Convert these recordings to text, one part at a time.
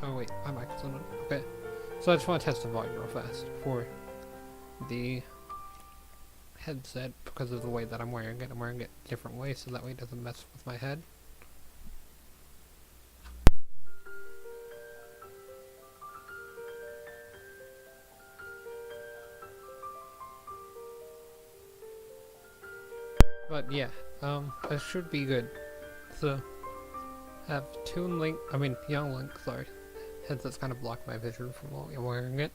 Oh wait, my mic is on. Okay. So I just want to test the volume real fast for the headset because of the way that I'm wearing it. I'm wearing it a different way so that way it doesn't mess with my head. But yeah, that should be good. So, have Young Link, sorry. Headset's kind of blocked my vision from while I'm wearing it.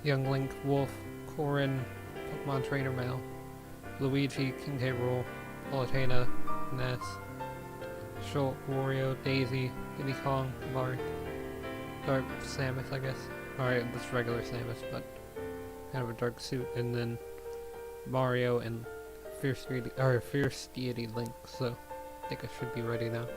Young Link, Wolf, Corrin, Pokemon Trainer Male, Luigi, King K. Rool, Palutena, Ness, Shulk, Wario, Daisy, Diddy Kong, Mario, Dark Samus, I guess. Alright, this regular Samus, but kind of a dark suit, and then Mario and Fierce Deity Link, so I think I should be ready now.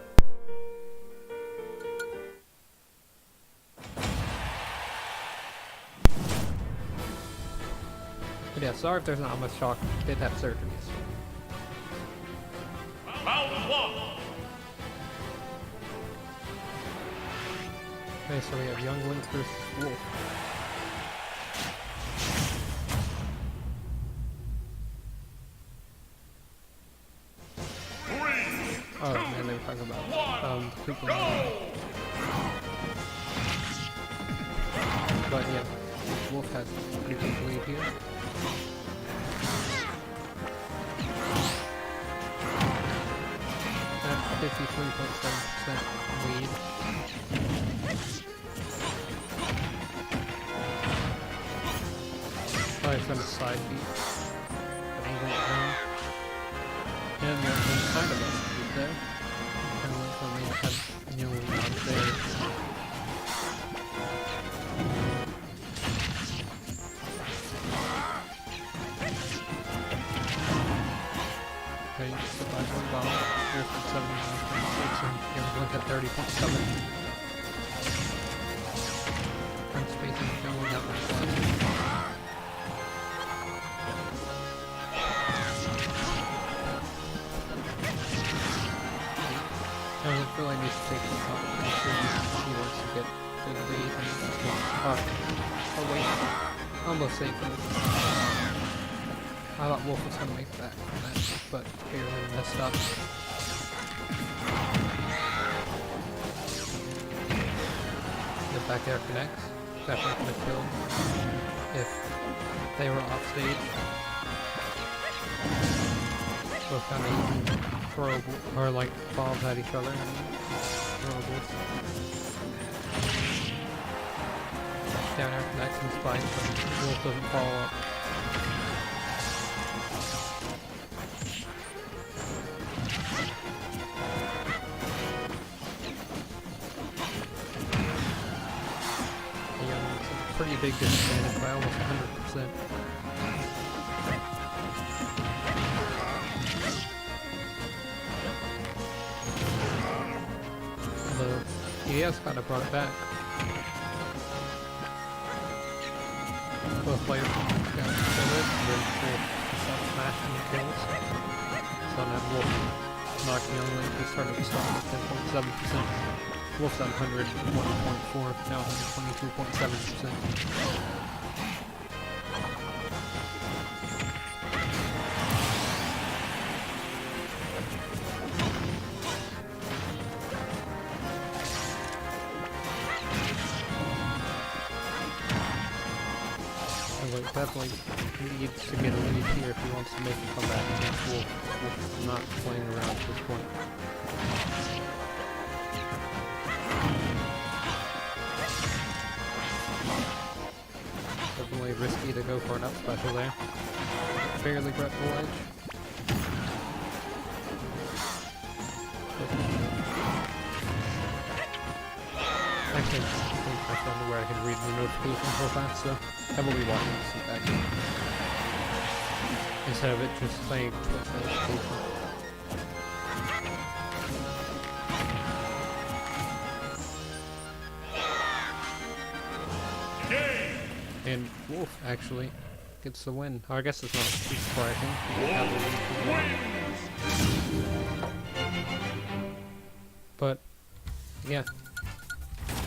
But yeah, sorry if there's not much talk. Did have surgeries. Round one. Okay, so we have Young Link versus Wolf. Oh man, they were talking about the prequel. But yeah, Wolf has a pretty big lead here. At 53.7% lead. Probably some side beat. But he went down. And there's some kind of a beat there. Kind of like when they had Young Link on stage. Okay, survive one bomb. Here's the 79.6 and Young Link at 30.7. Front spacing, Young Link at 1+. I feel like he's taking the top pretty soon. He wants to get to the lead and oh wait, almost safe. I thought Wolf was gonna make that match, but barely messed up. The back air connects. Definitely could have killed if they were off stage. Both kind of throwable, or like balls at each other and throwables. Down air connects and spikes, but Wolf doesn't follow up. Pretty big disadvantage by almost 100%. The ES kind of brought it back. Both players got forward and then Wolf smash and kills. So now Wolf knocked Young Link, who started to start with 10.7%. Wolf's at 101.4, now 122.7%. Like, definitely needs to get a lead here if he wants to make a comeback against Wolf. Wolf is not playing around at this point. Definitely risky to go for an up special there. Barely got the ledge. Actually, I think I found where I can read the notifications real fast, so I will be watching this back instead of it just saying Twitch notification. And Wolf actually gets the win. Or I guess it's not too surprising. But yeah,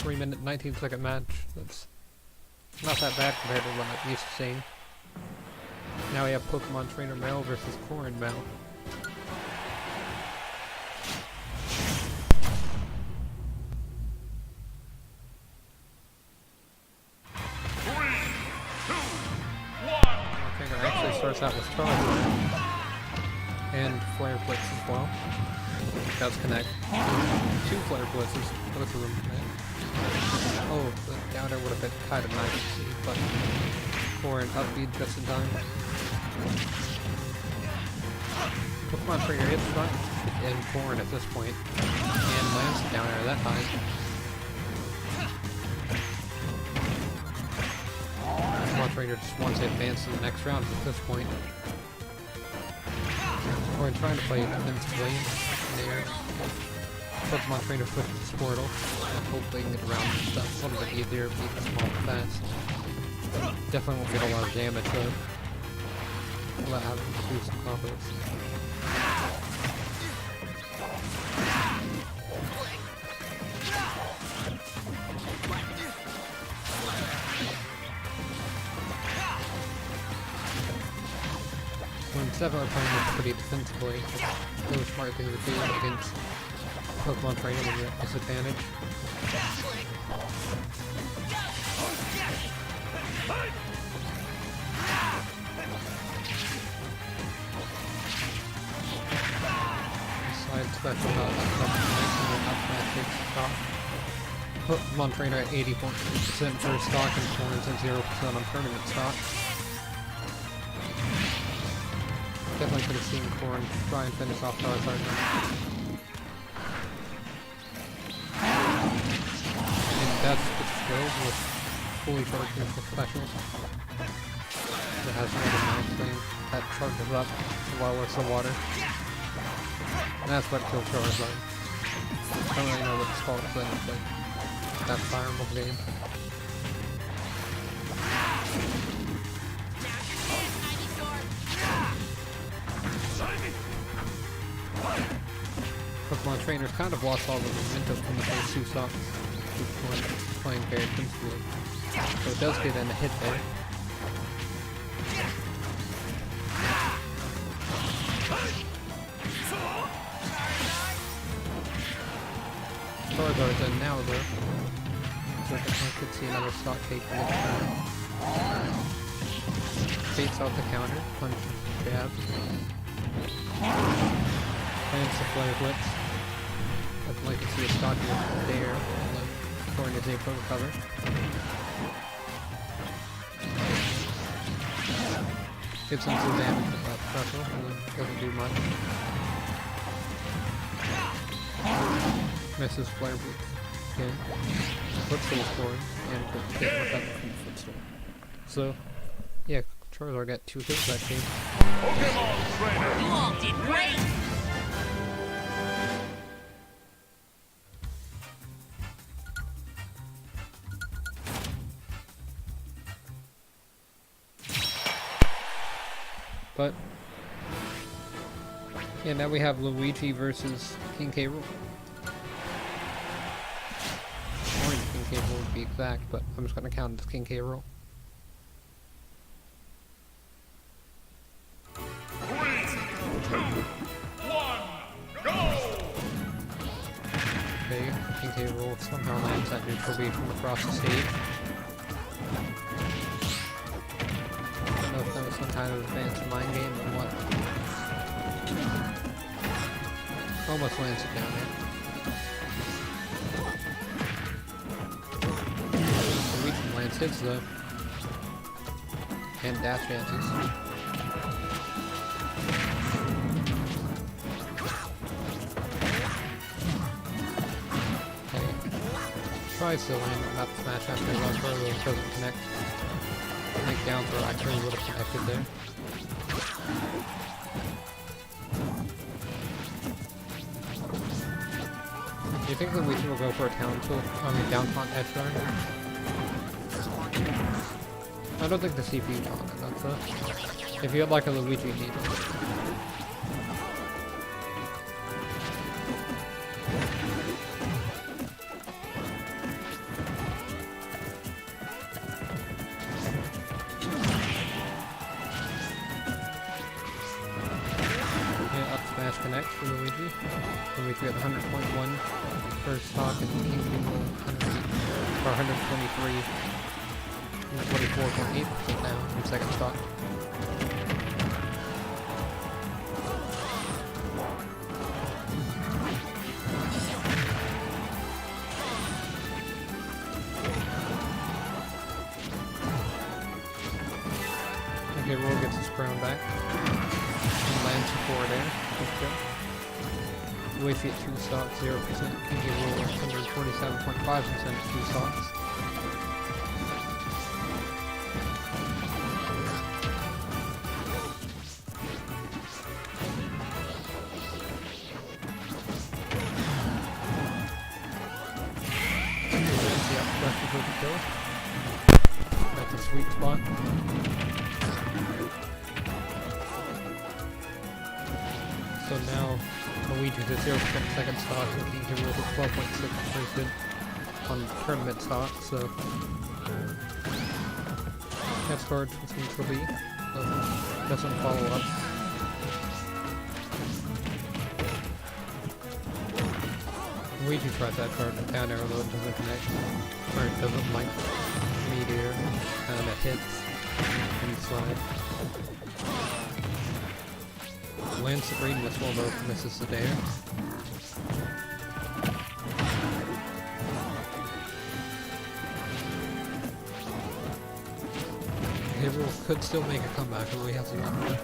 3-minute, 19-second match. That's not that bad compared to what I'm used to seeing. Now we have Pokemon Trainer Mel versus Corrin Mel. Trainer actually starts out with Charizard and Flare Blitz as well. Does connect. 2 Flare Blitzes, both of them connect. Oh, the downer would have been kind of nice to see, but Corrin upbeat just in time. Pokemon Trainer hits front and Corrin at this point, and lands the downer that time. Pokemon Trainer just wants to advance to the next round at this point. Corrin trying to play defensively in the air. Pokemon Trainer pushes Squirtle. Hopefully can get around and stuff a little bit easier, beat them all fast. Definitely won't get a lot of damage though. Without having to do some combos. When 7 are playing this pretty defensively, it's a really smart thing to do against Pokemon Trainer when you're at disadvantage. Side special nice and then up smash takes the stock. Pokemon Trainer at 80% for stock and Corrin's at 0% on tournament stock. Definitely could have seen Corrin try and finish off Charizard. And that's the skill with fully charged neutral special. It has another mount thing that charges up while it's the water. And that's what kills Charizard. I don't really know what it's called, but it's like that Fire Emblem game. Pokemon Trainer's kind of lost all the momentum from the first 2 stocks. Playing very defensively. So it does get in a hit there. Charizard's in now though. So I could see another stock take from the counter. Baits out the counter, punches, jabs. Plants the Flare Blitz. I'd like to see a stock here there, according to Zaypo recover. Gets him some damage with that special, and then doesn't do much. Misses Flare Blitz again. Footstool scoring, and gets recovered from the Footstool. So, yeah, Charizard got 2 kills that game. Pokemon Trainer. You all did great! But yeah, now we have Luigi versus King K. Rool. Orange King K. Rool would be exact, but I'm just gonna count it as King K. Rool. 3, 2, 1, go! Okay, King K. Rool somehow lands that neutral beam from across the stage. I don't know if that was some kind of advanced mind game or what. Almost lands it down there. Luigi lands hits though. And dash dances. Okay. Tries to land up smash after the last row, doesn't connect. I think down throw actually would have connected there. Do you think Luigi will go for a down taunt edge guard? I don't think the CPU taunt enough though. If you had like a Luigi needle. in which we have 100.1 first stock and King Kingdom 123, 24.8% now in second stock. Okay, Roll gets his crown back. And lands a 4 there. Good kill. Luigi at 2 stocks, 0%. King K. Rool at 147.5%, 2 stocks. Yep, that's a good kill. That's a sweet spot. So now Luigi to 0% second stock, and King K. Rool to 12.6% on tournament stock, so that's hard with neutral B. Doesn't follow up. Luigi tries that card and down arrow, though it doesn't connect. Or it doesn't like meteor, and it hits inside. Lands the green missile, though misses the dare. Gabriel could still make a comeback, although he hasn't gotten it.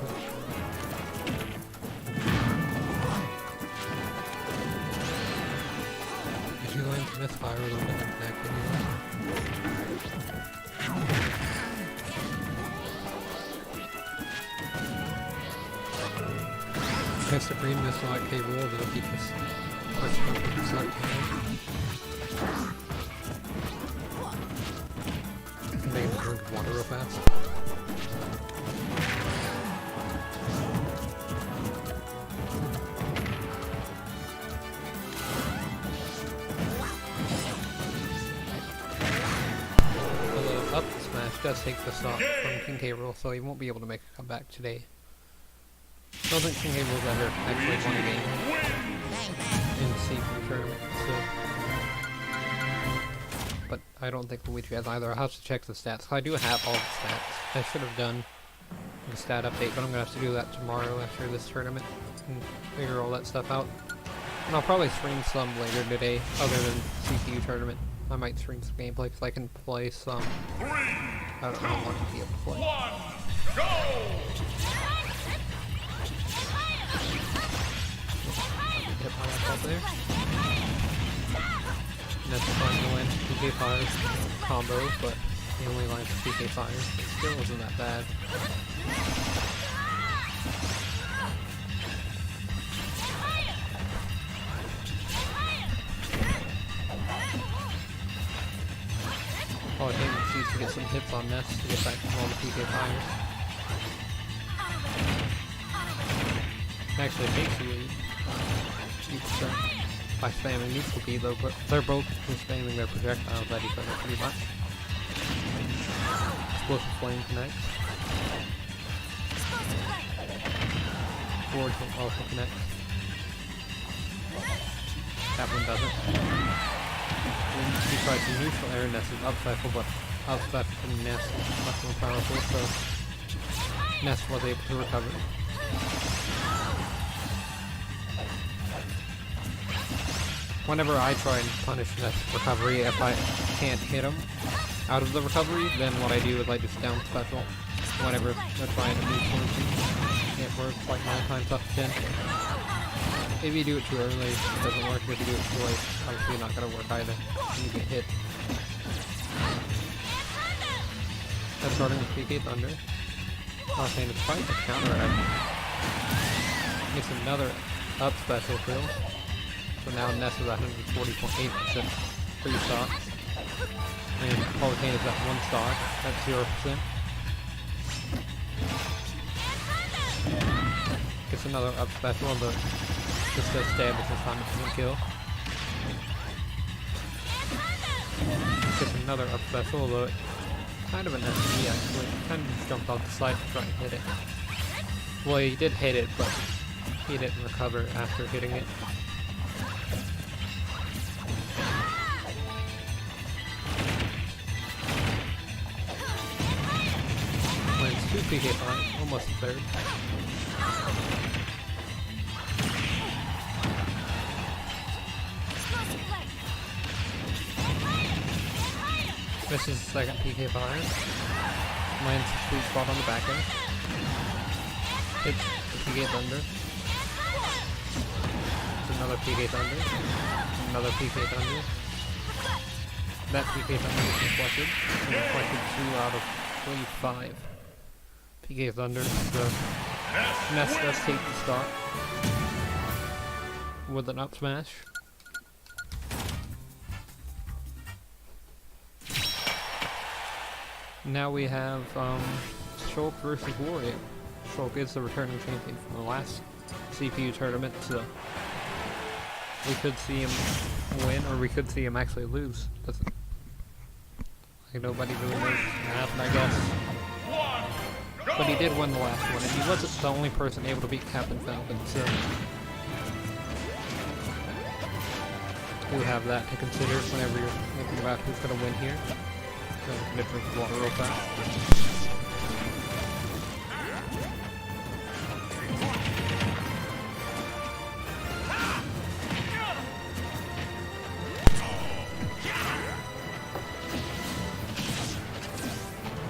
If you land Mythfire, it'll never connect anyway. Against the green missile at K. Rool, it'll keep us pushing up the side make him drink water real fast. Although up smash does take the stock from King K. Rool, so he won't be able to make a comeback today. I don't think King K. Rool's ever actually won a game in the CPU tournament, so. But I don't think Luigi has either. I'll have to check the stats. I do have all the stats. I should have done the stat update, but I'm going to have to do that tomorrow after this tournament and figure all that stuff out. And I'll probably stream some later today, other than CPU tournament. I might stream some gameplay because I can play some. I don't want to be able to play. 1, go! Hit my left up there. And that's fine to land PK fires combo, but he only lands PK fires. It still wasn't that bad. Oh, Damon needs to get some hits on Ness to get back from all the PK fires. Actually, it takes you 2% by spamming neutral B, though, but they're both spamming their projectiles at each other pretty much. Explosive Flame connects. Forward will also connect. That one doesn't. He tried to neutral air Ness's up special, but up special from Ness is much more powerful, so Ness was able to recover. Whenever I try and punish Ness recovery, if I can't hit him out of the recovery, then what I do is I just down special whenever they're trying to move towards me. It works like 9 times out of 10. If you do it too early, it doesn't work. If you do it too late, obviously not going to work either. You get hit. That's starting with PK Thunder. Not saying it's quite a counteract. Gets another up special kill. So now Ness is at 140.8% 3 stocks. And Palutena is at 1 stock at 0%. Gets another up special, but just to establish his 100% kill. Gets another up special, although kind of an SC actually. Kind of just jumped off the side to try and hit it. Well, he did hit it, but he didn't recover after hitting it. Lands 2 PK fire, almost a third. Misses the second PK fire. Lands a sweet spot on the back end. Hits the PK Thunder. Another PK Thunder. Another PK Thunder. That PK Thunder is deflected. And deflected 2 out of 25. PK Thunder. The Nest does take the stock with an up smash. Now we have Shulk versus Wario. Shulk is the returning champion from the last CPU tournament, so we could see him win, or we could see him actually lose. Doesn't, like, nobody really knows what's gonna happen, I guess. But he did win the last one, and he wasn't the only person able to beat Captain Falcon, so we have that to consider whenever you're thinking about who's gonna win here. So I'm gonna drink water real fast.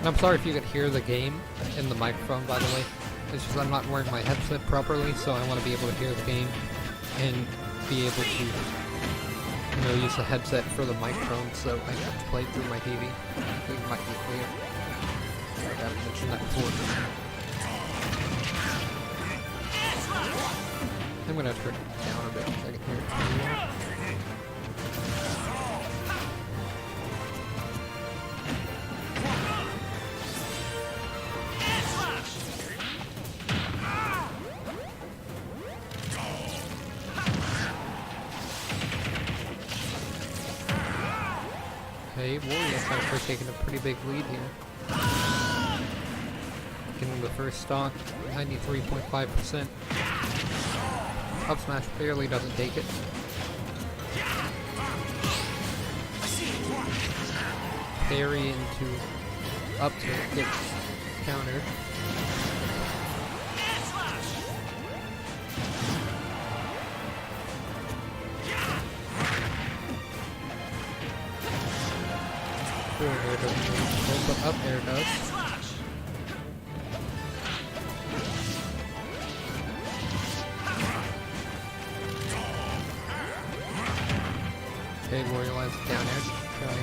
I'm sorry if you could hear the game in the microphone, by the way. It's just I'm not wearing my headset properly, so I want to be able to hear the game and be able to, you know, use the headset for the microphone, so I have to play through my TV. I think it might be clear. I haven't mentioned that before. I'm gonna turn it down a bit so I can hear it more. Okay, Warriors actually taking a pretty big lead here. Getting the first stock, 93.5%. Up smash barely doesn't take it. Parry into up tilt gets countered. Forward doesn't really go, but up there does. Okay, Wario lands a down air, trying to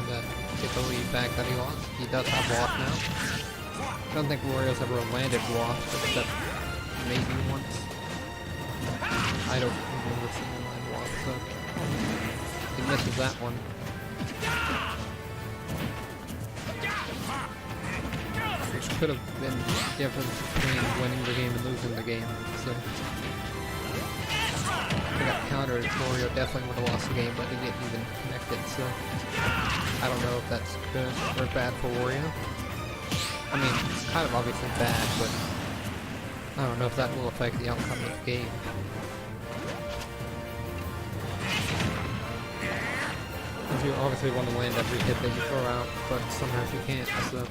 get the lead back that he lost. He does have Waft now. I don't think Wario's ever landed Waft, except maybe once. I don't remember seeing him land Waft, so he misses that one. Which could have been the difference between winning the game and losing the game, so if he got countered, Wario definitely would have lost the game, but he didn't even connect it, so I don't know if that's good or bad for Wario. I mean, it's kind of obviously bad, but I don't know if that will affect the outcome of the game. Because you obviously want to land every hit that you throw out, but sometimes you can't, so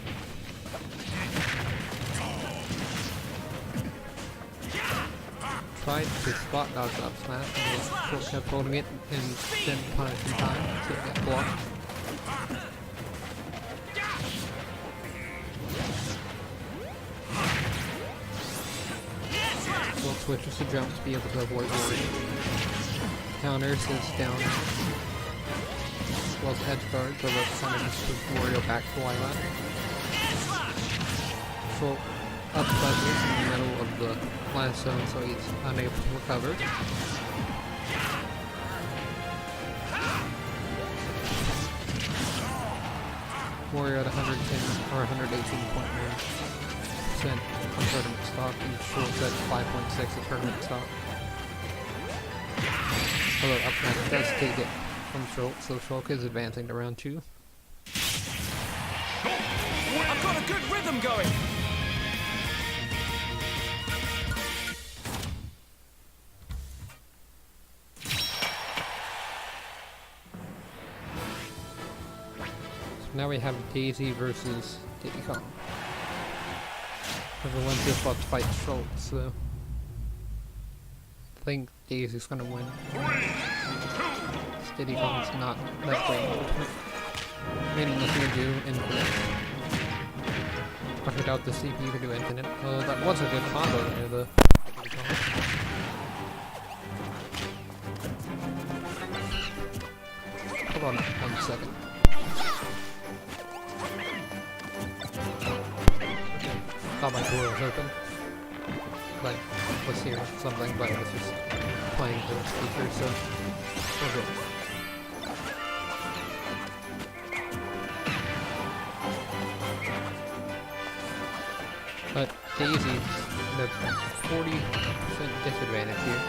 tried to spot dodge up smash and just kept holding it and didn't punish in time, so it got blocked. Well, switches to jump to be able to avoid Wario. Counters is down. As well as edge guards, so that kind of just puts Wario back to Lilac. So up slightly in the middle of the last zone, so he's unable to recover. Wario at 110 or 118.9% on tournament stock, and Shulk at 5.6 of tournament stock. Although up smash does take it from Shulk, so Shulk is advancing to round 2. I've got a good rhythm going. Now we have Daisy versus Diddy Kong. Everyone's just about to fight Schultz, so I think Daisy's gonna win. 3, 2, Diddy Kong's not that great in Ultimate. Meaning this can do Infinite. But I doubt the CPU can do Infinite. That was a good combo there, the Diddy Kong. Hold on 1 second. Thought my door was open. Like, was here or something, but I was just playing the speaker, so we're good. But Daisy's at a 40% disadvantage here.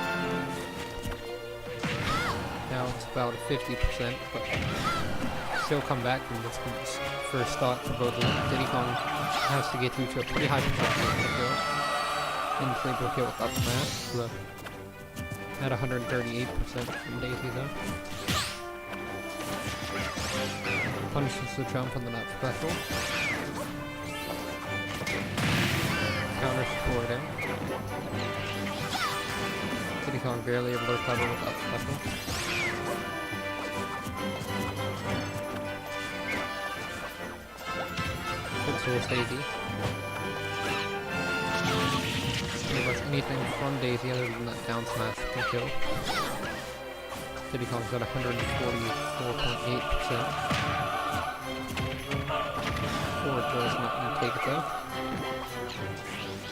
Now it's about 50%, but still come back from this first thought for both of them. Diddy Kong has to get you to a pretty high percentage of kill. Inflatable kill with up smash, so at 138% from Daisy though. Punishes the jump on the not special. Counters forward air. Diddy Kong barely able to recover without special. Source Daisy. Pretty much anything from Daisy other than that down smash can kill. Diddy Kong's at 144.8%. Forward throw is not going to take it though.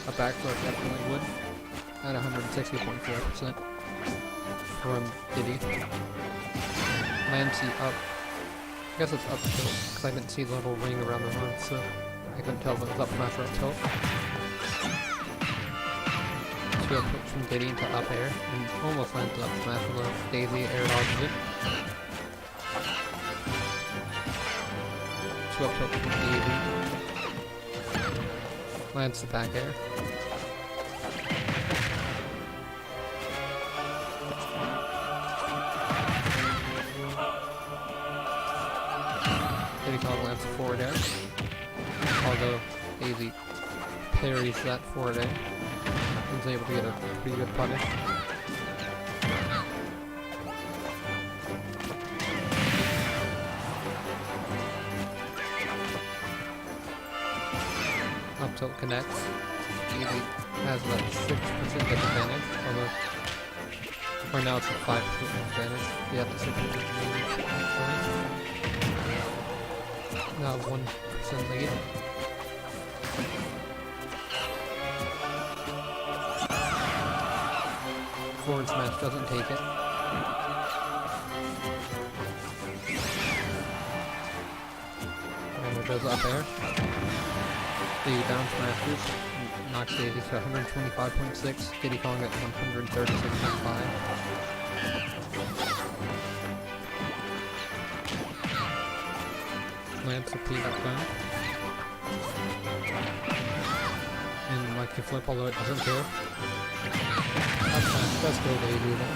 A back throw definitely would. At 160.4% from Diddy. Lancy up. I guess it's up tilt, because I didn't see the little ring around the horn, so I couldn't tell if it was up smash or up tilt. 2 up tilt from Diddy into up air, and almost lands up smash, although Daisy air dodges it. 2 up tilt from Daisy. Lands the back air. Diddy Kong lands a forward air. Although Daisy parries that forward air. He's able to get a pretty good punish. Up tilt connects. Daisy has about 6% disadvantage, although right now it's a 5% advantage. Yeah, that's 6% actually. Now 1% lead. Forward smash doesn't take it. And it goes up air. The down smashes knocks Daisy to 125.6. Diddy Kong at 136.5. Lands a peanut gun. And like the flip, although it doesn't kill. That's good, Daisy though.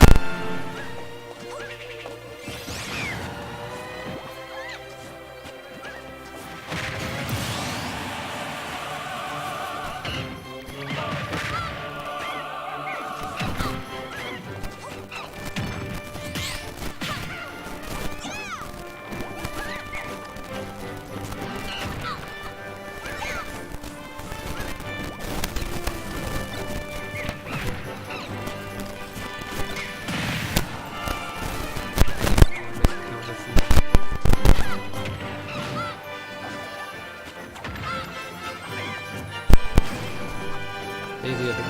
Daisy at a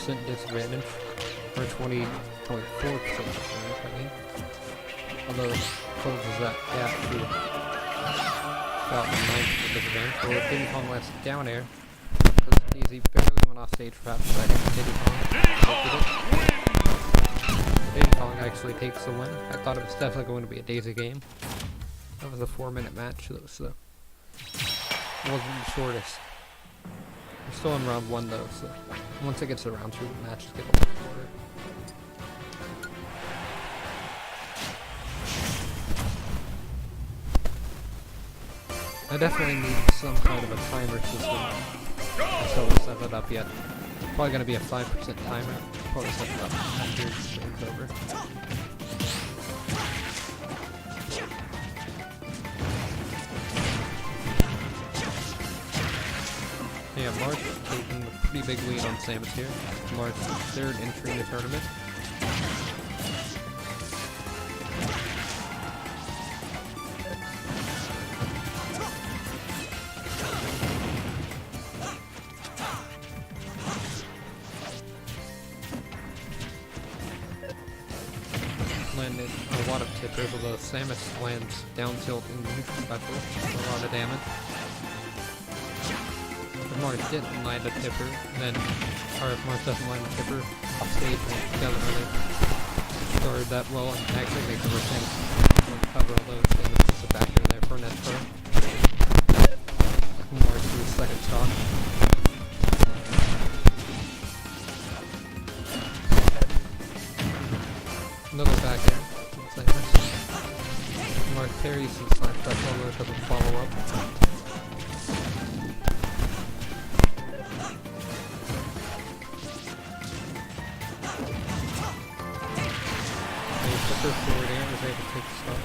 20% disadvantage, or 20.4% disadvantage, I mean. Although it closes that gap to about 9% disadvantage, or Diddy Kong lands down air, because Daisy barely went off stage for half a second. Diddy Kong actually takes the win. I thought it was definitely going to be a Daisy game. That was a 4-minute match, though, so it wasn't the shortest. We're still in round 1 though, so once it gets to round 2, the matches get a lot shorter. I definitely need some kind of a timer system. I still haven't set it up yet. Probably gonna be a 5% timer. Probably set it up after the stream's over. Yeah, Mark taking a pretty big lead on Samus here. Mark's third entry in the tournament. Landed a lot of tippers, although Samus lands down tilt in the neutral special, so a lot of damage. If Mars didn't land a tipper, then, or if Mars doesn't land a tipper off stage and it doesn't really start that well and actually makes over things cover all those things, it's a factor there for net pro. Mars to his second stock. Another back air. Mark parries his slash special, although it doesn't follow up. The first forward air was able to take the stop.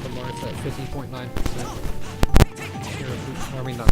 The Mark's at 50.9%. Hero boost, I mean not.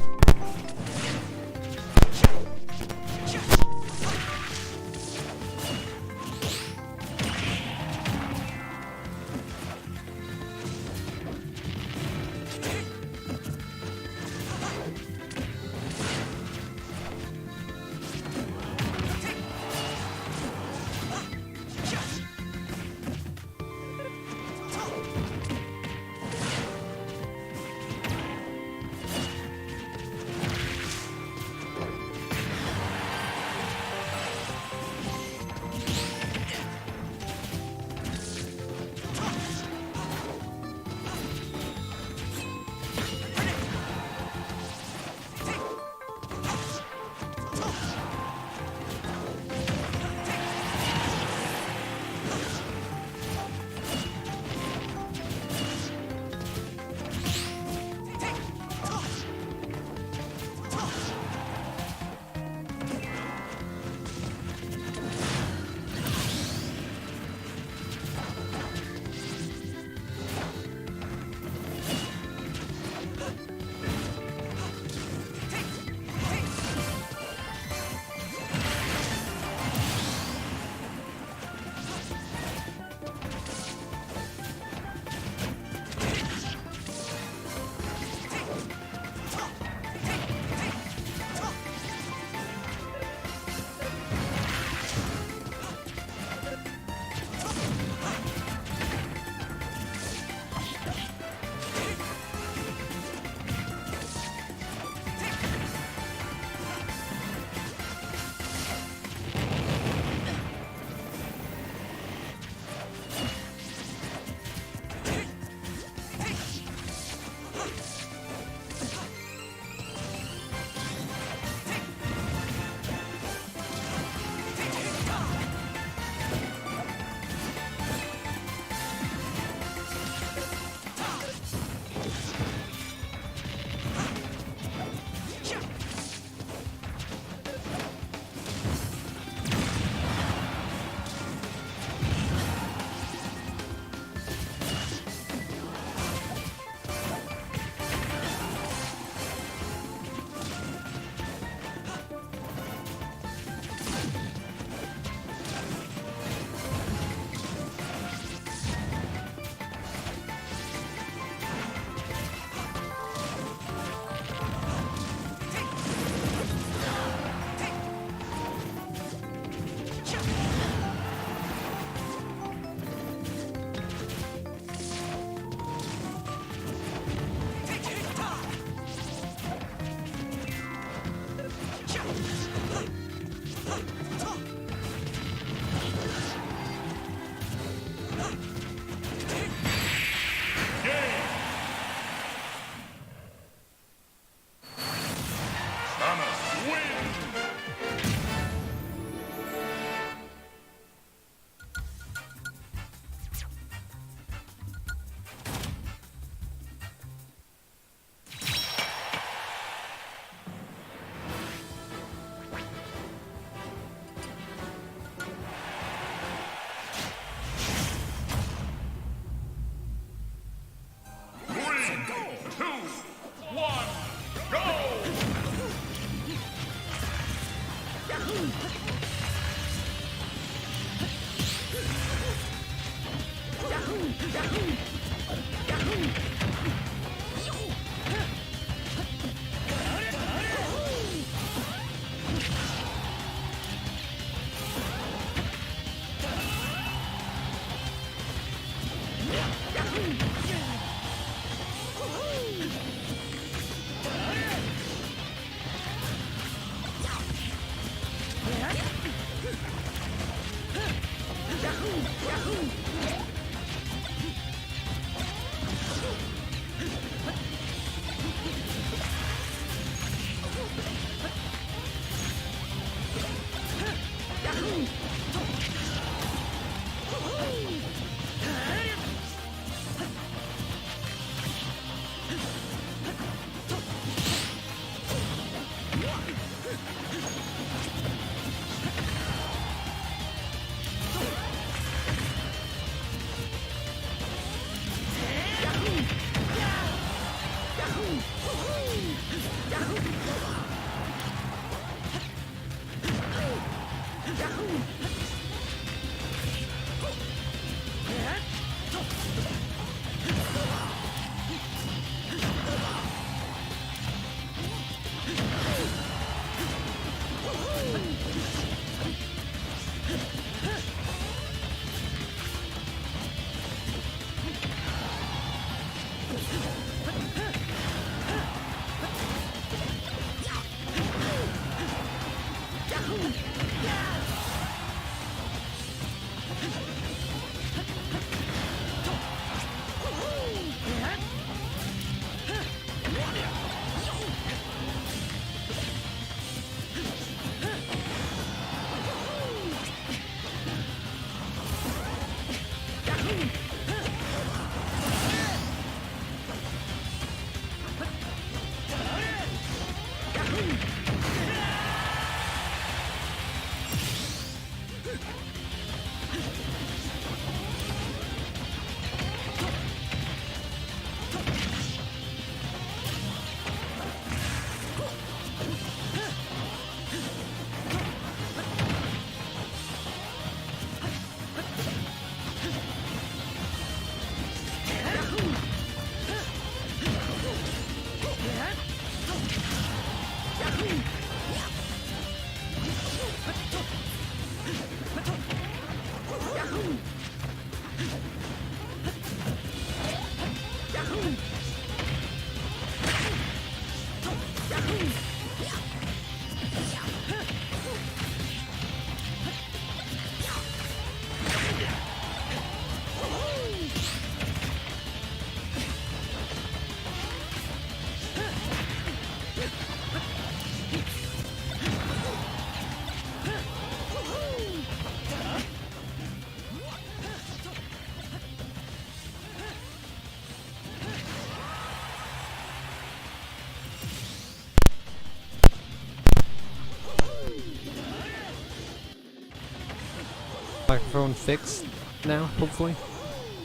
Microphone fixed now, hopefully.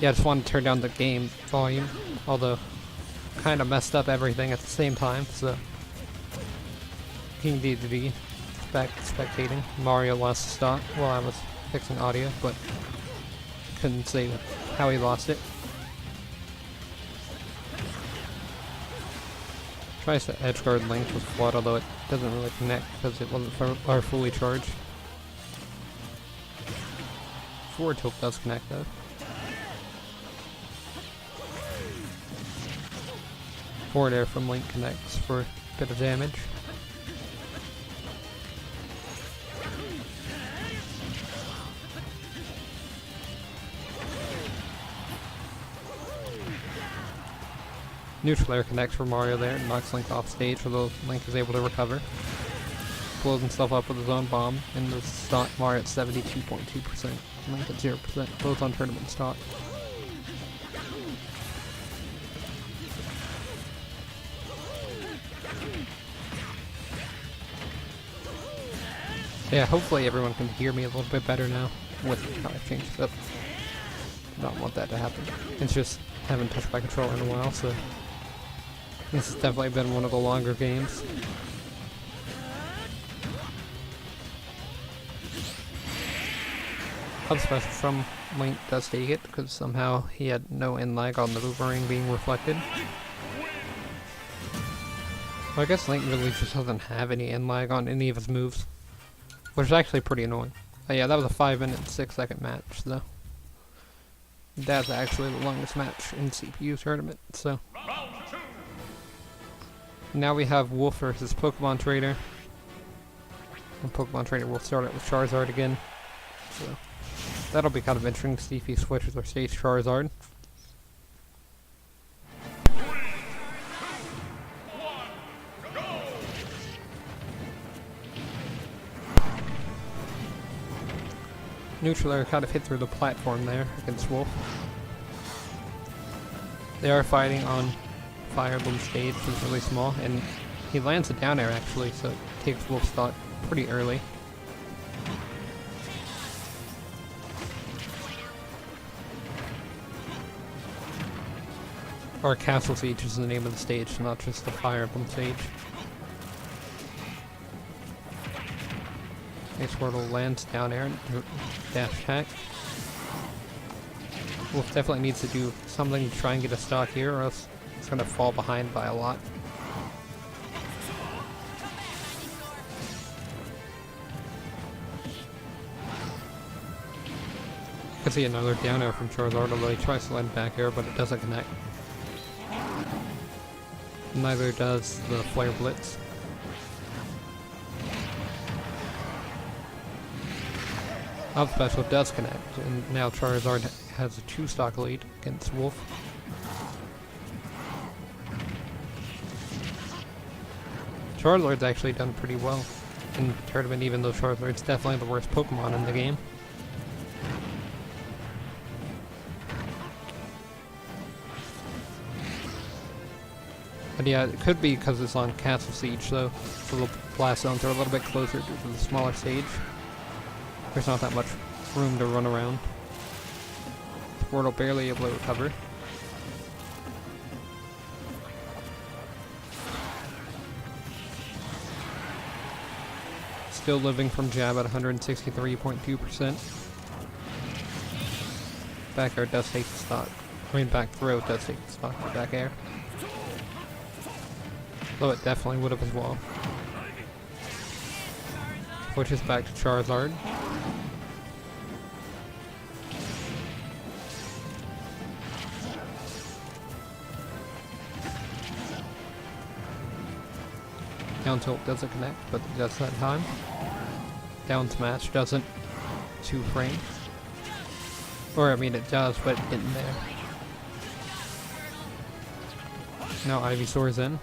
Yeah, I just wanted to turn down the game volume, although kind of messed up everything at the same time, so King DDD back spectating. Mario lost the stock while I was fixing audio, but couldn't say how he lost it. Tries to edgeguard Link with Flood, although it doesn't really connect because it wasn't fully charged. Forward tilt does connect though. Forward air from Link connects for a bit of damage. Neutral air connects for Mario there and knocks Link off stage, although Link is able to recover. Blows himself up with his own bomb, and the stock Mario at 72.2%, Link at 0%, both on tournament stock. Yeah, hopefully everyone can hear me a little bit better now with how I changed it up. Don't want that to happen. It's just haven't touched my controller in a while, so this has definitely been one of the longer games. Up special from Link does take it, because somehow he had no end lag on the boomerang being reflected. Well, I guess Link really just doesn't have any end lag on any of his moves, which is actually pretty annoying. But yeah, that was a 5-minute and 6-second match, though. That's actually the longest match in CPU tournament, so. Now we have Wolf versus Pokemon Trader. And Pokemon Trader will start it with Charizard again. So that'll be kind of interesting to see if he switches or stays Charizard. Neutral Air kind of hit through the platform there against Wolf. They are fighting on Fire Emblem stage, which is really small, and he lands a down air actually, so it takes Wolf's thought pretty early. Or Castle Siege is the name of the stage, not just the Fire Emblem stage. Ace Wordle lands down air and dash attack. Wolf definitely needs to do something to try and get a stock here, or else it's going to fall behind by a lot. You can see another down air from Charizard, although he tries to land back air, but it doesn't connect. Neither does the Flare Blitz. Up special does connect, and now Charizard has a 2-stock lead against Wolf. Charizard's actually done pretty well in the tournament, even though Charizard's definitely the worst Pokemon in the game. But yeah, it could be because it's on Castle Siege, though, so the blast zones are a little bit closer due to the smaller stage. There's not that much room to run around. Squirtle barely able to recover. Still living from jab at 163.2%. Back air does take the stock. I mean, back throw does take the stock for back air. Though it definitely would have as well. Switches back to Charizard. Down tilt doesn't connect, but it does that time. Down smash doesn't. 2 frames. Or, I mean, it does, but it didn't there. Now Ivysaur's in.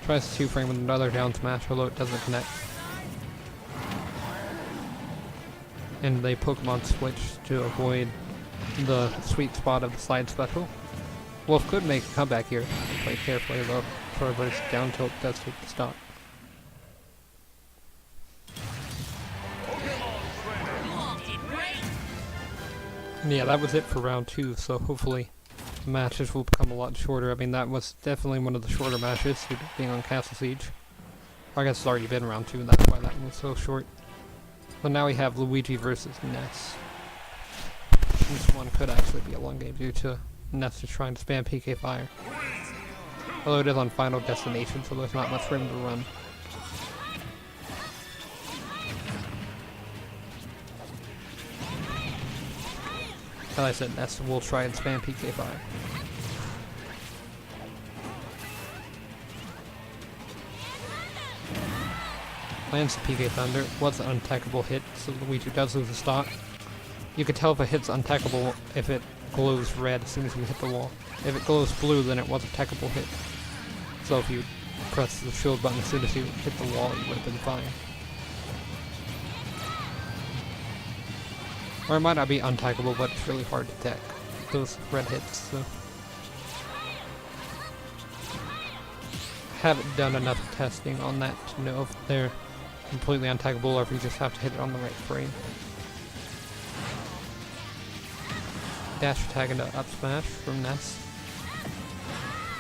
Tries to 2-frame with another down smash, although it doesn't connect. And they Pokemon switch to avoid the sweet spot of the slide special. Wolf could make a comeback here. Play carefully though. Charizard's down tilt does take the stock. And yeah, that was it for round 2, so hopefully the matches will become a lot shorter. I mean, that was definitely one of the shorter matches, due to being on Castle Siege. I guess it's already been round 2, and that's why that one was so short. But now we have Luigi versus Ness. This one could actually be a long game due to Ness is trying to spam PK Fire. Although it is on Final Destination, so there's not much room to run. As I said, Ness will try and spam PK Fire. Lands the PK Thunder. Was an untechable hit, so Luigi does lose a stock. You can tell if a hit's untechable if it glows red as soon as you hit the wall. If it glows blue, then it was a techable hit. So if you press the shield button as soon as you hit the wall, you would have been fine. Or it might not be untechable, but it's really hard to tech those red hits, so. Haven't done enough testing on that to know if they're completely untechable or if you just have to hit it on the right frame. Dash attack into up smash from Ness.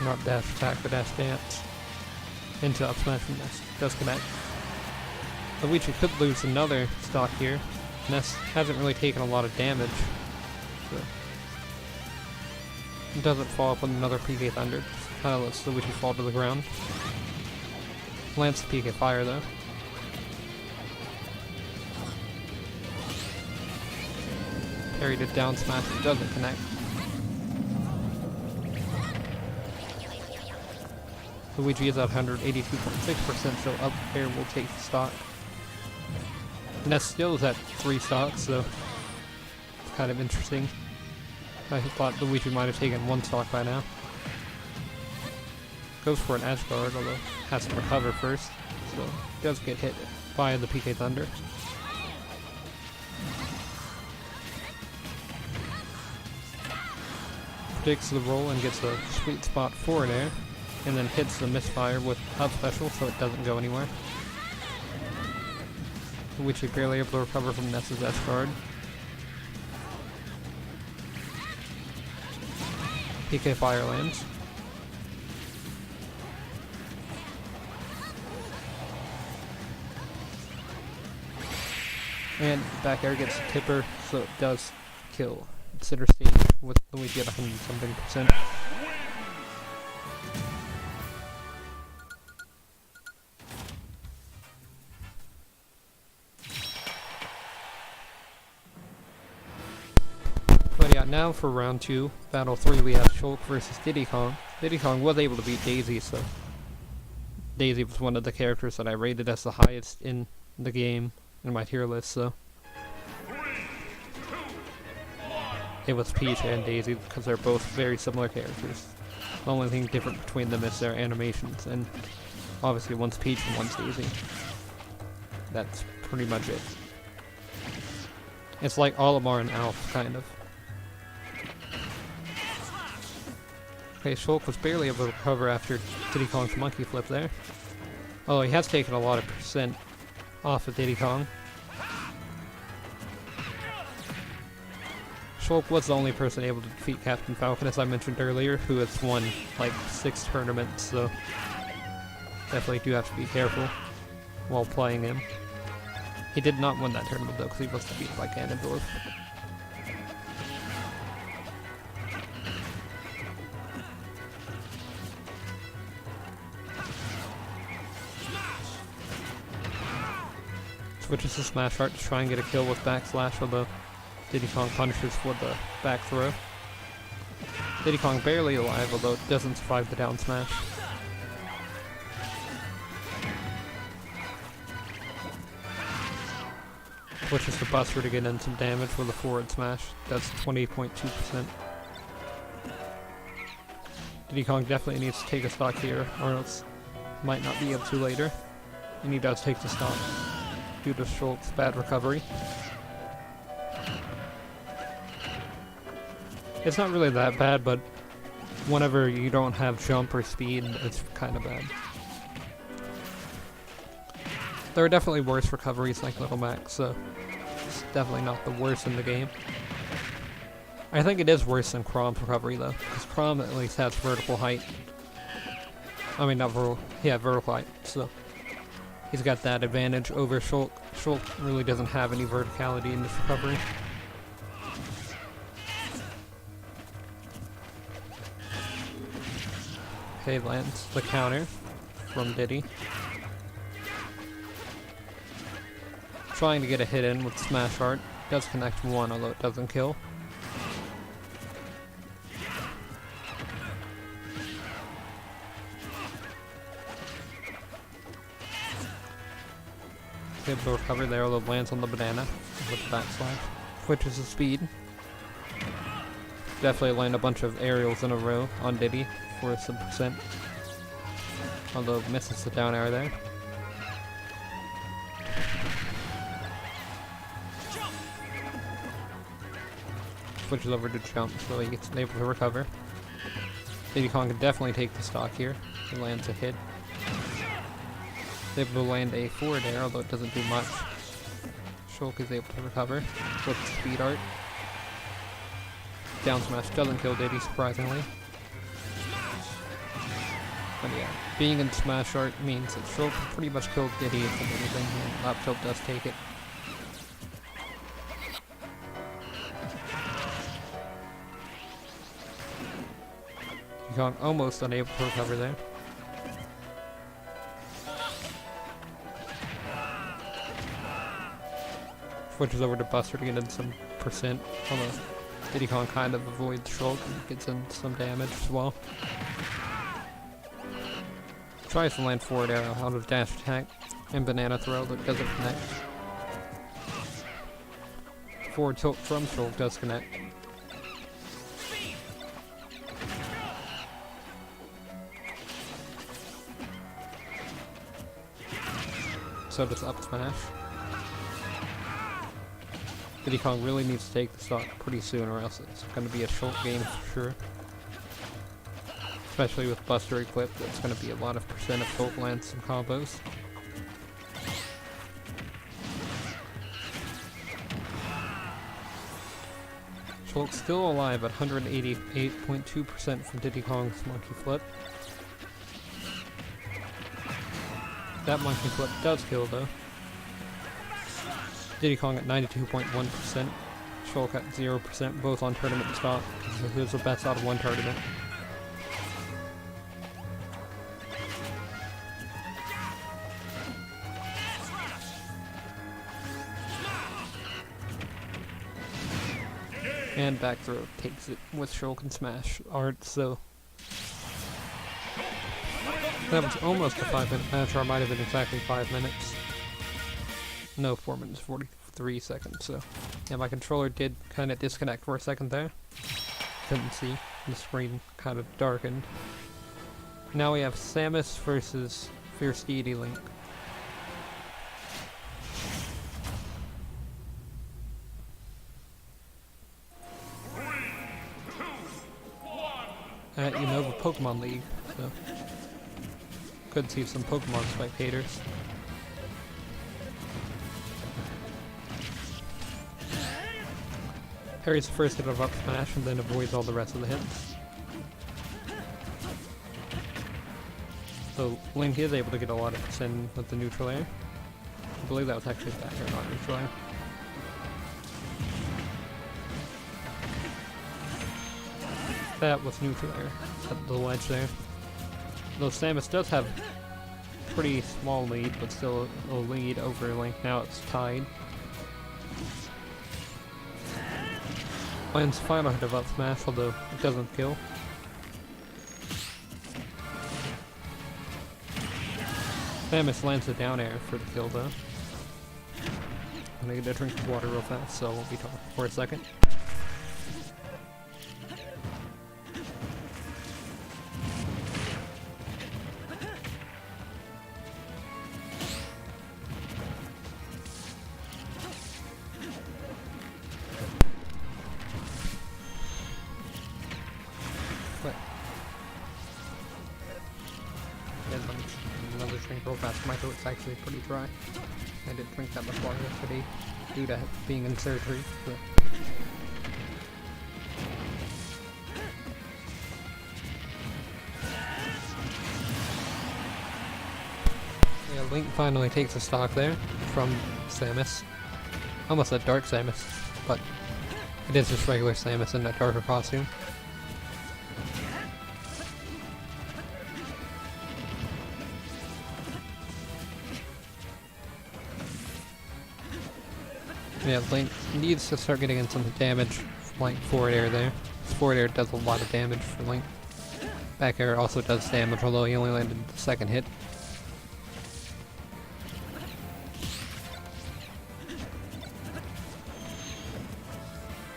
Not dash attack, but dash dance into up smash from Ness. Does connect. Luigi could lose another stock here. Ness hasn't really taken a lot of damage. So it doesn't fall up with another PK Thunder. Kind of lets Luigi fall to the ground. Lands the PK Fire though. Parried it down smash, it doesn't connect. Luigi is at 182.6%, so up air will take the stock. Ness still is at 3 stocks, so it's kind of interesting. I thought Luigi might have taken 1 stock by now. Goes for an edge guard, although has to recover first, so does get hit by the PK Thunder. Predicts the roll and gets a sweet spot forward air, and then hits the misfire with up special so it doesn't go anywhere. Luigi barely able to recover from Ness's edge guard. PK Fire lands. And back air gets a tipper, so it does kill center stage with Luigi at 100-something%. But yeah, now for round 2, battle 3, we have Shulk versus Diddy Kong. Diddy Kong was able to beat Daisy, so Daisy was one of the characters that I rated as the highest in the game in my tier list, so it was Peach and Daisy because they're both very similar characters. The only thing different between them is their animations, and obviously one's Peach and one's Daisy. That's pretty much it. It's like Olimar and Alf, kind of. Okay, Shulk was barely able to recover after Diddy Kong's monkey flip there. Oh, he has taken a lot of percent off of Diddy Kong. Shulk was the only person able to defeat Captain Falcon, as I mentioned earlier, who has won like 6 tournaments, so definitely do have to be careful while playing him. He did not win that tournament though, because he was defeated by Ganondorf. Switches to Smash Art to try and get a kill with backslash, although Diddy Kong punishes for the back throw. Diddy Kong barely alive, although it doesn't survive the down smash. Switches to Buster to get in some damage with a forward smash. Does 20.2%. Diddy Kong definitely needs to take a stock here, or else might not be able to later. And he does take the stock due to Shulk's bad recovery. It's not really that bad, but whenever you don't have jump or speed, it's kind of bad. There are definitely worse recoveries like Little Mac, so it's definitely not the worst in the game. I think it is worse than Chrome's recovery though, because Chrome at least has vertical height. I mean, not vertical, yeah, vertical height, so he's got that advantage over Shulk. Shulk really doesn't have any verticality in this recovery. Okay, lands the counter from Diddy. Trying to get a hit in with Smash Art. Does connect 1, although it doesn't kill. Able to recover there, although lands on the banana with the backslash. Switches to speed. Definitely land a bunch of aerials in a row on Diddy for some percent. Although misses the down air there. Switches over to jump so he gets able to recover. Diddy Kong can definitely take the stock here. He lands a hit. He's able to land a forward air, although it doesn't do much. Shulk is able to recover with speed art. Down smash doesn't kill Diddy, surprisingly. But yeah, being in Smash Art means that Shulk can pretty much kill Diddy from anything, and Lap Tilt does take it. Kong almost unable to recover there. Switches over to Buster to get in some percent, although Diddy Kong kind of avoids Shulk and gets in some damage as well. Tries to land forward arrow out of dash attack and banana throw that doesn't connect. Forward tilt from Shulk does connect. So does up smash. Diddy Kong really needs to take the stock pretty soon or else it's going to be a Shulk game for sure. Especially with Buster equipped, it's going to be a lot of percent of Shulk lands and combos. Shulk's still alive at 188.2% from Diddy Kong's Monkey Flip. That Monkey Flip does kill though. Diddy Kong at 92.1%, Shulk at 0%, both on tournament stock. So here's the best out of one tournament. And back throw takes it with Shulk and Smash Art, so that was almost a 5-minute match, or it might have been exactly 5 minutes. No, 4 minutes, 43 seconds, so yeah, my controller did kind of disconnect for a second there. Couldn't see, the screen kind of darkened. Now we have Samus versus Fierce Deity Link. At Unova Pokemon League, so could see some Pokemon spectators. Parries the first hit of up smash and then avoids all the rest of the hits. So Link is able to get a lot of percent with the neutral air. I believe that was actually back air, not neutral air. That was neutral air at the ledge there. Though Samus does have pretty small lead, but still a lead over Link. Now it's tied. Lands final hit of up smash, although it doesn't kill. Samus lands a down air for the kill though. I'm gonna get a drink of water real fast, so I won't be talking for a second. Another drink real fast. My throat's actually pretty dry. I didn't drink that much water yesterday due to being in surgery. So. Yeah, Link finally takes a stock there from Samus. Almost a dark Samus, but it is just regular Samus in a darker costume. Yeah, Link needs to start getting in some damage from like forward air there. Forward air does a lot of damage for Link. Back air also does damage, although he only landed the second hit.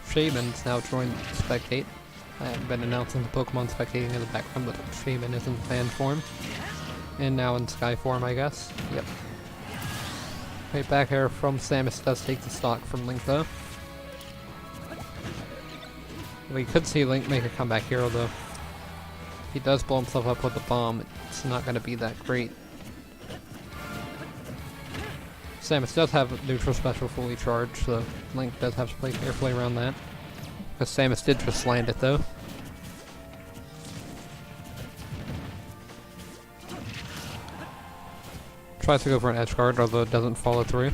Shaman's now joined Spectate. I haven't been announcing the Pokemon spectating in the background, but Shaman is in fan form. And now in Sky form, I guess. Yep. Right, back air from Samus does take the stock from Link though. We could see Link make a comeback here, although he does blow himself up with a bomb. It's not going to be that great. Samus does have neutral special fully charged, so Link does have to play carefully around that. Because Samus did just land it though. tries to go for an edge guard, although it doesn't follow through,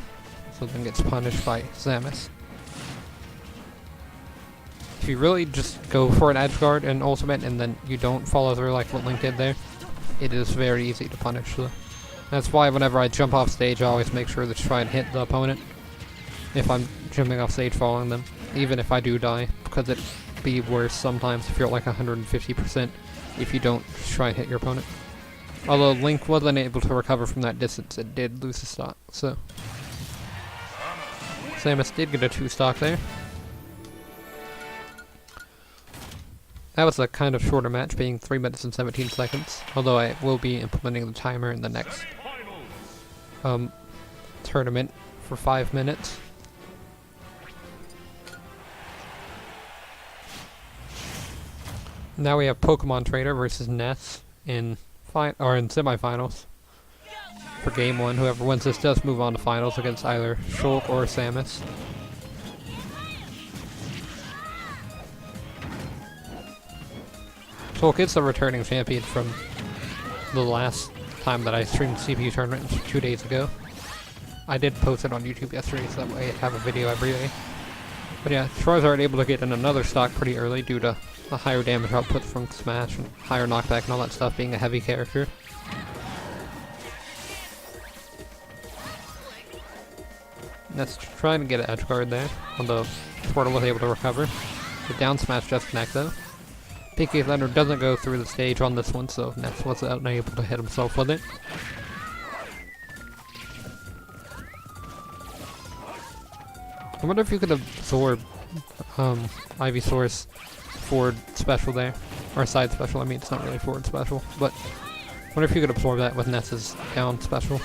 so then gets punished by Samus. If you really just go for an edge guard and ultimate and then you don't follow through like what Link did there, it is very easy to punish. So that's why whenever I jump off stage, I always make sure to try and hit the opponent if I'm jumping off stage following them, even if I do die, because it'd be worse sometimes if you're at like 150% if you don't try and hit your opponent. Although Link wasn't able to recover from that distance, it did lose a stock, so Samus did get a 2 stock there. That was a kind of shorter match, being 3 minutes and 17 seconds, although I will be implementing the timer in the next tournament for 5 minutes. Now we have Pokemon Trainer versus Ness in semifinals. For game 1, whoever wins this does move on to finals against either Shulk or Samus. Shulk is the returning champion from the last time that I streamed CPU tournament 2 days ago. I did post it on YouTube yesterday, so that way I have a video every day. But yeah, Charizard able to get in another stock pretty early due to the higher damage output from Smash and higher knockback and all that stuff, being a heavy character. That's trying to get an edge guard there, although Squirtle was able to recover. The down smash just connect though. PK Thunder doesn't go through the stage on this one, so Ness was unable to hit himself with it. I wonder if you could absorb Ivysaur's forward special there. Or side special, I mean it's not really forward special, but I wonder if you could absorb that with Ness's down special.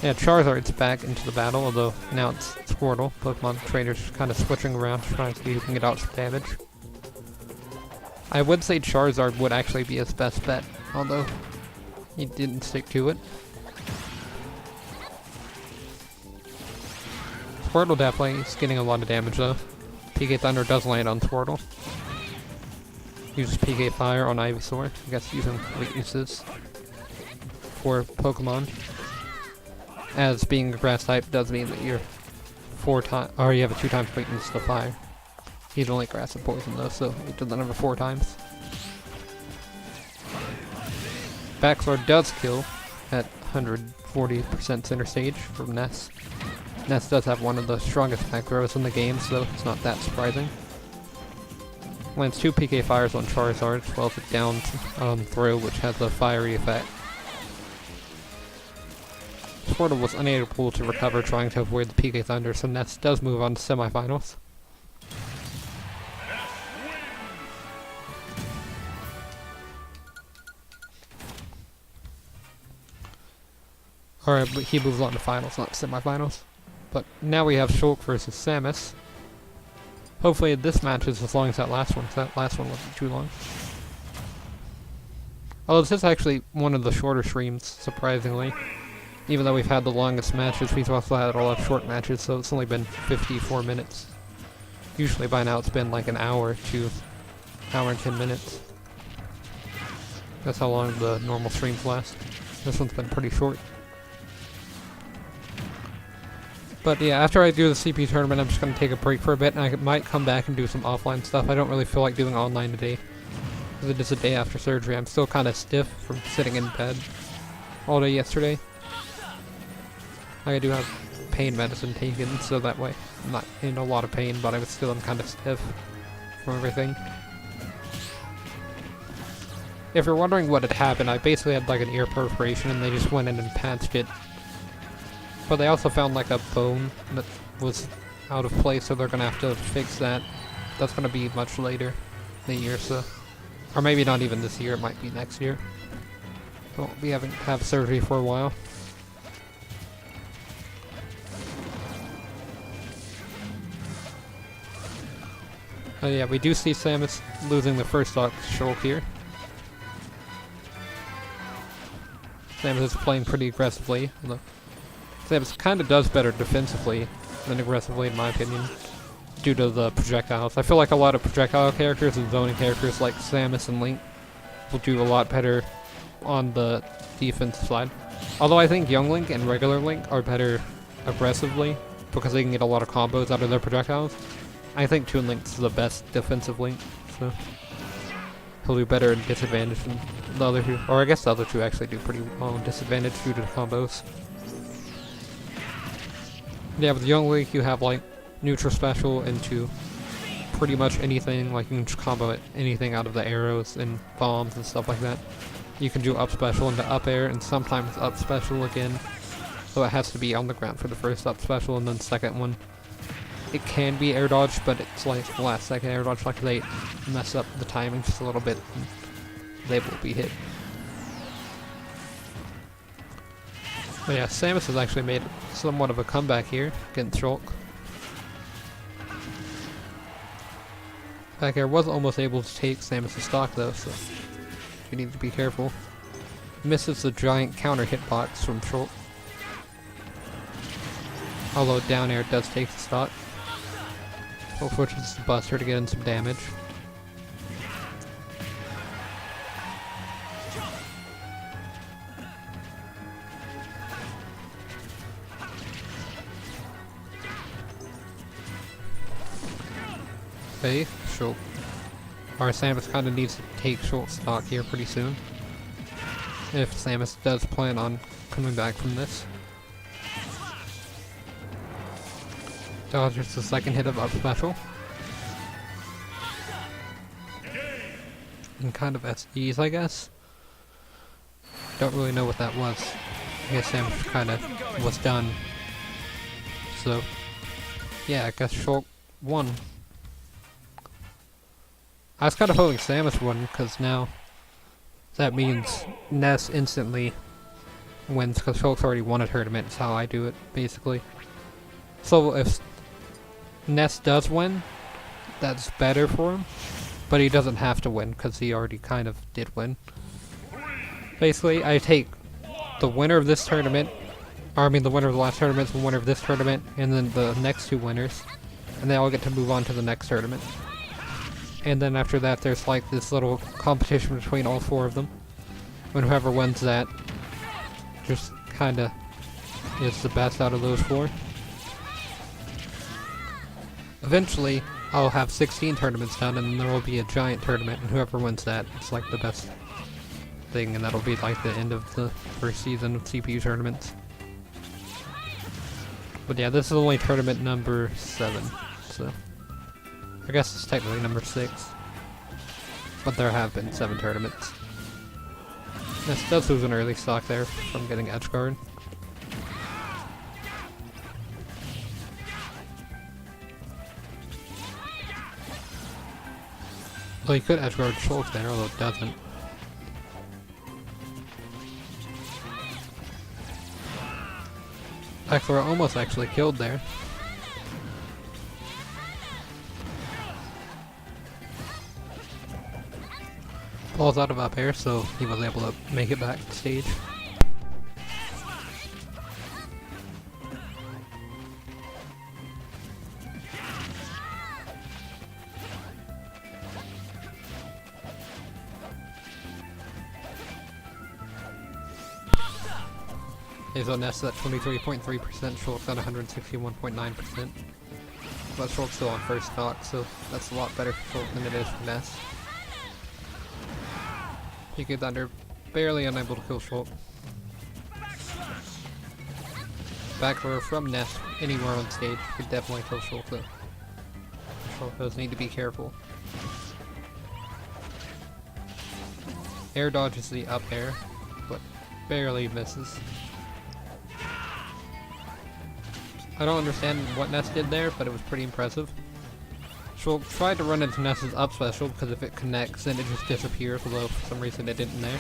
Yeah, Charizard's back into the battle, although now it's Squirtle. Pokemon Trainer's kind of switching around, trying to see who can get out some damage. I would say Charizard would actually be his best bet, although he didn't stick to it. Squirtle definitely is getting a lot of damage though. PK Thunder does land on Squirtle. Uses PK Fire on Ivysaur, I guess using weaknesses for Pokemon. As being a grass type does mean that you're you have a 2 times weakness to fire. He's only grass and poison though, so he doesn't have a 4 times. Backsword does kill at 140% center stage from Ness. Ness does have one of the strongest back throws in the game, so it's not that surprising. Lands 2 PK Fires on Charizard, as well as a down throw, which has a fiery effect. Squirtle was unable to recover, trying to avoid the PK Thunder, so Ness does move on to semifinals. Alright, but he moves on to finals, not semifinals. But now we have Shulk versus Samus. Hopefully this match is as long as that last one, because that last one wasn't too long. Although this is actually one of the shorter streams, surprisingly. Even though we've had the longest matches, we've also had a lot of short matches, so it's only been 54 minutes. Usually by now it's been like an hour to hour and 10 minutes. That's how long the normal streams last. This one's been pretty short. But yeah, after I do the CP tournament, I'm just going to take a break for a bit, and I might come back and do some offline stuff. I don't really feel like doing online today, because it is a day after surgery. I'm still kind of stiff from sitting in bed all day yesterday. I do have pain medicine taken, so that way I'm not in a lot of pain, but I still am kind of stiff from everything. If you're wondering what had happened, I basically had like an ear perforation, and they just went in and patched it. But they also found like a bone that was out of place, so they're gonna have to fix that. That's gonna be much later in the year, so, or maybe not even this year. It might be next year. Won't be have surgery for a while. Yeah, we do see Samus losing the first stock to Shulk here. Samus is playing pretty aggressively. Although Samus kind of does better defensively than aggressively, in my opinion, due to the projectiles. I feel like a lot of projectile characters and zoning characters like Samus and Link will do a lot better on the defense side. Although I think Young Link and regular Link are better aggressively because they can get a lot of combos out of their projectiles. I think Toon Link's the best defensive Link, so he'll do better in disadvantage than the other two. Or I guess the other two actually do pretty well in disadvantage due to the combos. Yeah, with Young Link you have like neutral special into pretty much anything, like you can just combo anything out of the arrows and bombs and stuff like that. You can do up special into up air and sometimes up special again. So it has to be on the ground for the first up special, and then second one it can be air dodge, but it's like the last second air dodge, like they mess up the timing just a little bit and they will be hit. But yeah, Samus has actually made somewhat of a comeback here against Shulk. Back air was almost able to take Samus' stock though, so you need to be careful. Misses the giant counter hitbox from Shulk. Although down air does take the stock. We'll forces the Buster to get in some damage. Okay, Shulk. Our Samus kind of needs to take Shulk's stock here pretty soon. If Samus does plan on coming back from this. Dodges the second hit of up special. And kind of SEs, I guess. Don't really know what that was. I guess Samus kind of was done. So, yeah, I guess Shulk won. I was kind of hoping Samus won, because now that means Ness instantly wins, because Shulk's already won a tournament, is how I do it, basically. So if Ness does win, that's better for him, but he doesn't have to win, because he already kind of did win. Basically, I take the winner of this tournament, or I mean the winner of the last tournament, the winner of this tournament, and then the next two winners, and they all get to move on to the next tournament. And then after that, there's like this little competition between all four of them. And whoever wins that just kinda is the best out of those four. Eventually, I'll have 16 tournaments done, and there will be a giant tournament, and whoever wins that, it's like the best thing, and that'll be like the end of the first season of CPU tournaments. But yeah, this is only tournament number 7, so I guess it's technically number 6, but there have been 7 tournaments. This does lose an early stock there from getting edge guard. Well, you could edge guard Shulk there, although it doesn't. Axelor almost actually killed there. Falls out of up air, so he was able to make it back to stage. Okay, so Ness at 23.3%, Shulk's at 161.9%. But Shulk's still on first stock, so that's a lot better for Shulk than it is for Ness. PK Thunder, barely unable to kill Shulk. Back throw from Ness anywhere on stage could definitely kill Shulk though. Shulk does need to be careful. Air dodge is the up air, but barely misses. I don't understand what Ness did there, but it was pretty impressive. Shulk tried to run into Ness's up special because if it connects then it just disappears, although for some reason it didn't there.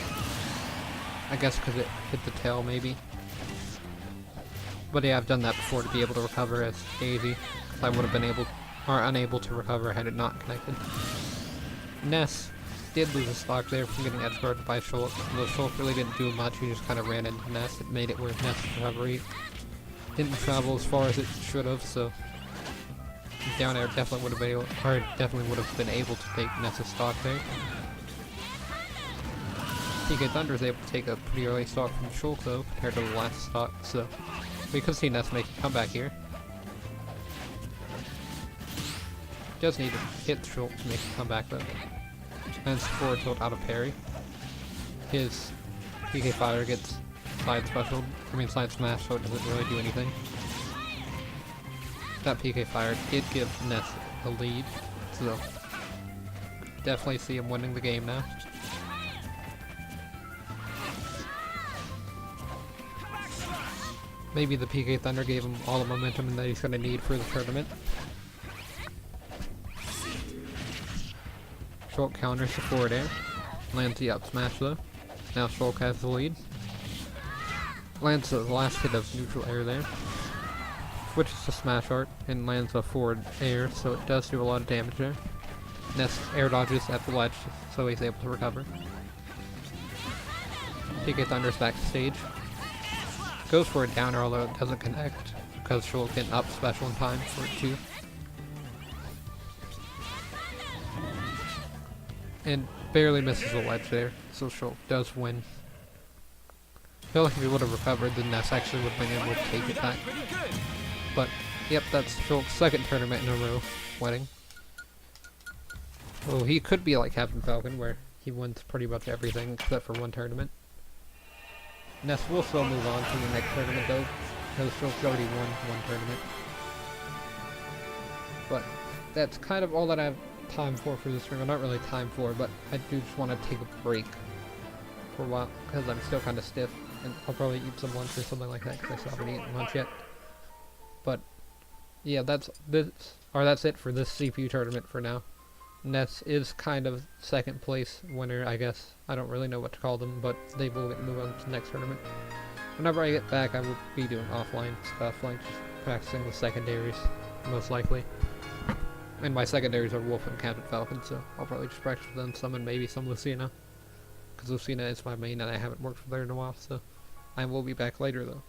I guess because it hit the tail maybe. But yeah, I've done that before to be able to recover as Daisy, because I would have been able, or unable to recover had it not connected. Ness did lose a stock there from getting edge guarded by Shulk, although Shulk really didn't do much, he just kind of ran into Ness. It made it where Ness's recovery didn't travel as far as it should have, so down air definitely would have been able, or definitely would have been able to take Ness's stock there. PK Thunder is able to take a pretty early stock from Shulk though, compared to the last stock, so we could see Ness make a comeback here. Does need to hit Shulk to make a comeback though. And forward tilt out of parry. His PK Fire gets side special, side smash, so it doesn't really do anything. That PK Fire did give Ness a lead, so definitely see him winning the game now. Maybe the PK Thunder gave him all the momentum that he's going to need for the tournament. Shulk counters the forward air, lands the up smash though. Now Shulk has the lead. Lands the last hit of neutral air there. Switches to smash art and lands a forward air, so it does do a lot of damage there. Ness air dodges at the ledge, so he's able to recover. PK Thunder's backstage. Goes for a downer, although it doesn't connect, because Shulk can up special in time for it too. And barely misses the ledge there, so Shulk does win. I feel like if he would have recovered, then Ness actually would have been able to take it back. But, yep, that's Shulk's second tournament in a row winning. Oh, he could be like Captain Falcon, where he wins pretty much everything except for one tournament. Ness will still move on to the next tournament though, because Shulk's already won one tournament. But that's kind of all that I have time for this stream. Well, not really time for, but I do just want to take a break for a while, because I'm still kind of stiff, and I'll probably eat some lunch or something like that, because I still haven't eaten lunch yet. But yeah, that's it for this CPU tournament for now. Ness is kind of second place winner, I guess. I don't really know what to call them, but they will move on to the next tournament. Whenever I get back, I will be doing offline stuff, like just practicing with secondaries, most likely. And my secondaries are Wolf and Captain Falcon, so I'll probably just practice with them some and maybe some Lucina. Because Lucina is my main and I haven't worked with her in a while, so I will be back later though.